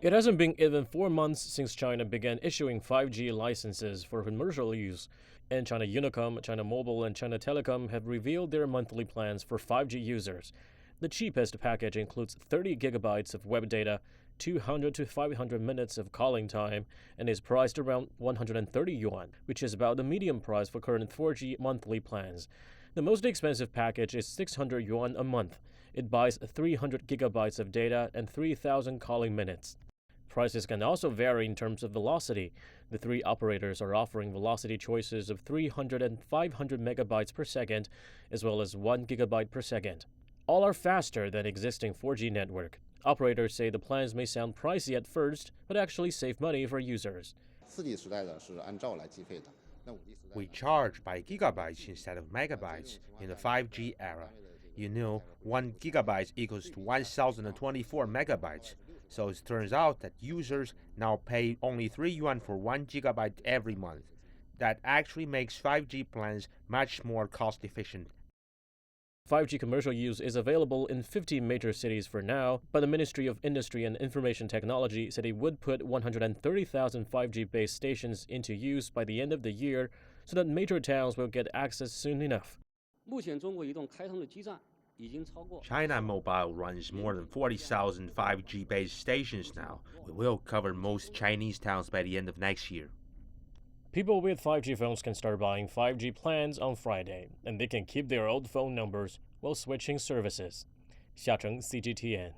It hasn't been even 4 months since China began issuing 5G licenses for commercial use, and China Unicom, China Mobile, and China Telecom have revealed their monthly plans for 5G users. The cheapest package includes 30 gigabytes of web data, 200 to 500 minutes of calling time, and is priced around 130 yuan, which is about the median price for current 4G monthly plans. The most expensive package is 600 yuan a month. It buys 300 gigabytes of data and 3,000 calling minutes. Prices can also vary in terms of velocity. The three operators are offering velocity choices of 300 and 500 megabytes per second, as well as 1 gigabyte per second. All are faster than existing 4G network. Operators say the plans may sound pricey at first, but actually save money for users. We charge by gigabytes instead of megabytes in the 5G era. 1 gigabyte equals to 1024 megabytes. So it turns out that users now pay only 3 yuan for 1 gigabyte every month. That actually makes 5G plans much more cost efficient. 5G commercial use is available in 50 major cities for now, but the Ministry of Industry and Information Technology said it would put 130,000 5G base stations into use by the end of the year so that major towns will get access soon enough. China Mobile runs more than 40,000 5G base stations now. We will cover most Chinese towns by the end of next year. People with 5G phones can start buying 5G plans on Friday, and they can keep their old phone numbers while switching services. Xiacheng, CGTN.